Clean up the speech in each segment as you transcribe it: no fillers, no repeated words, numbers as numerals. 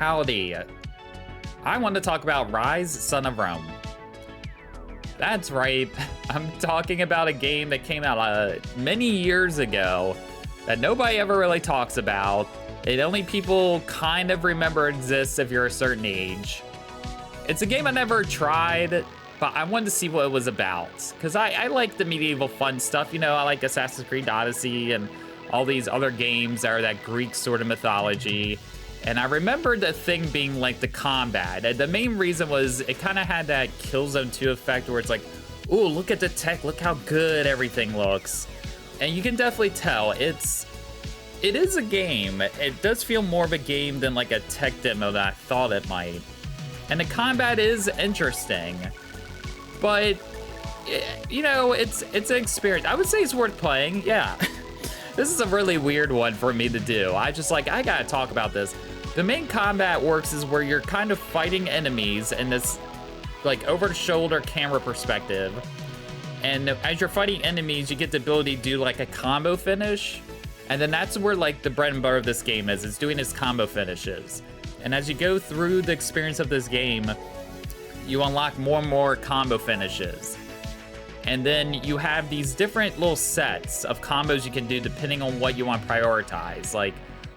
Howdy. I want to talk about Ryse, Son of Rome. That's right, I'm talking about a game that came out many years ago that nobody ever really talks about. Only people kind of remember exists if you're a certain age. It's a game I never tried, but I wanted to see what it was about. Because I like the medieval fun stuff, you know, I like Assassin's Creed Odyssey and all these other games that are that Greek sort of mythology. And I remember the thing being like the combat. And the main reason was it kind of had that Killzone 2 effect where it's like, ooh, look at the tech, look how good everything looks. And you can definitely tell it is a game. It does feel more of a game than like a tech demo that I thought it might. And the combat is interesting, but you know, it's an experience. I would say it's worth playing, yeah. This is a really weird one for me to do. I gotta talk about this. The main combat works is where you're kind of fighting enemies in this like over the shoulder camera perspective. And as you're fighting enemies, you get the ability to do like a combo finish. And then that's where like the bread and butter of this game is. It's doing its combo finishes. And as you go through the experience of this game, you unlock more and more combo finishes. And then you have these different little sets of combos you can do depending on what you want to prioritize. Like,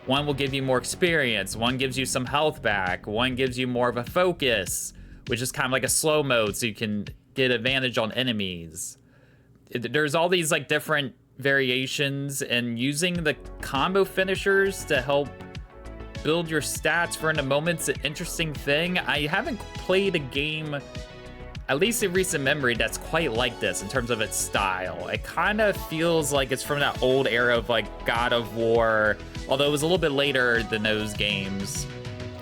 one will give you more experience, one gives you some health back, one gives you more of a focus, which is kind of like a slow mode so you can get advantage on enemies. There's all these like different variations, and using the combo finishers to help build your stats for in a moment's an interesting thing. I haven't played a game, at least in recent memory, that's quite like this in terms of its style. It kind of feels like it's from that old era of like God of War, although it was a little bit later than those games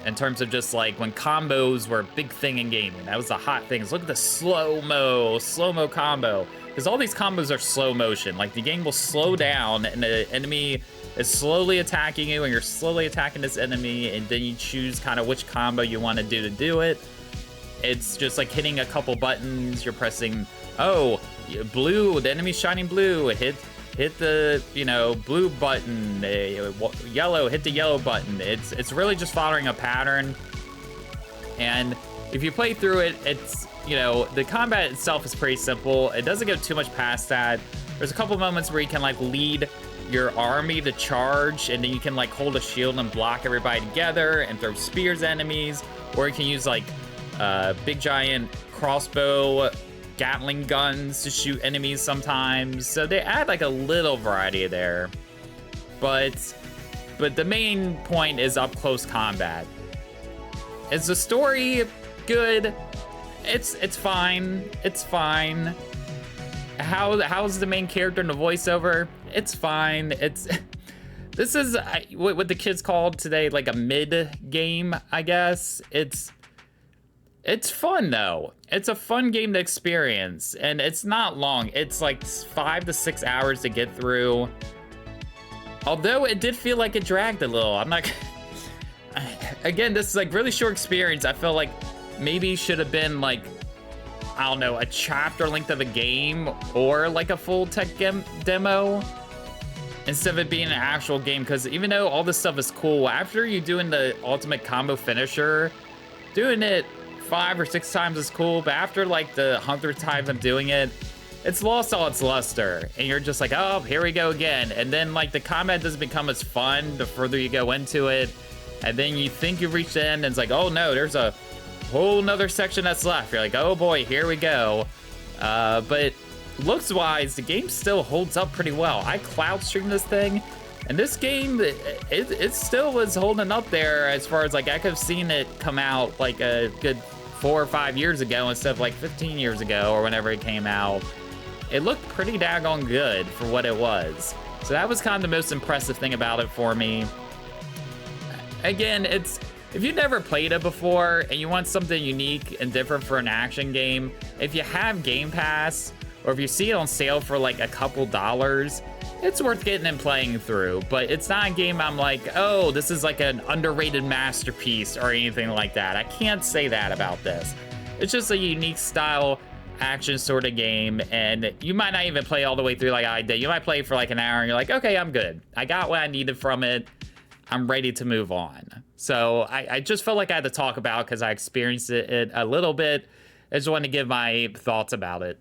in terms of just like when combos were a big thing in gaming. That was the hot thing. Look at the slow-mo combo. Because all these combos are slow motion. Like the game will slow down and the enemy is slowly attacking you and you're slowly attacking this enemy, and then you choose kind of which combo you want to do it. It's just like hitting a couple buttons. You're pressing, oh, blue, the enemy's shining blue. Hit the, you know, blue button. Yellow, hit the yellow button. It's really just following a pattern. And if you play through it, it's, you know, the combat itself is pretty simple. It doesn't go too much past that. There's a couple moments where you can like lead your army to charge, and then you can like hold a shield and block everybody together and throw spears at enemies, or you can use like big giant crossbow Gatling guns to shoot enemies sometimes. So they add like a little variety there, but the main point is up close combat. Is the story good? It's fine. It's fine. How's the main character in the voiceover? It's fine. This is what the kids called today like a mid game, I guess. It's fun though. It's a fun game to experience, and it's not long. It's like 5 to 6 hours to get through. Although it did feel like it dragged a little. I'm not. Again, this is like really short experience. I feel like maybe should have been like, I don't know, a chapter length of a game or like a full tech demo instead of it being an actual game. Because even though all this stuff is cool, after you doing the ultimate combo finisher, doing it 5 or 6 times is cool, but after like the 100th time of doing it, it's lost all its luster, and you're just like, oh, here we go again. And then like the combat doesn't become as fun the further you go into it, and then you think you've reached the end, and it's like, oh no, there's a whole nother section that's left. You're like, oh boy, here we go. But looks wise, the game still holds up pretty well. I cloud streamed this thing, and this game, it still was holding up there as far as like I could have seen it come out like a good 4 or 5 years ago instead of like 15 years ago or whenever it came out. It looked pretty daggone good for what it was. So that was kind of the most impressive thing about it for me. Again, if you've never played it before and you want something unique and different for an action game, if you have Game Pass, or if you see it on sale for like a couple dollars, it's worth getting and playing through. But it's not a game I'm like, oh, this is like an underrated masterpiece or anything like that. I can't say that about this. It's just a unique style action sort of game, and you might not even play all the way through like I did. You might play for like an hour and you're like, okay, I'm good. I got what I needed from it. I'm ready to move on. So I just felt like I had to talk about because I experienced it a little bit. I just wanted to give my thoughts about it.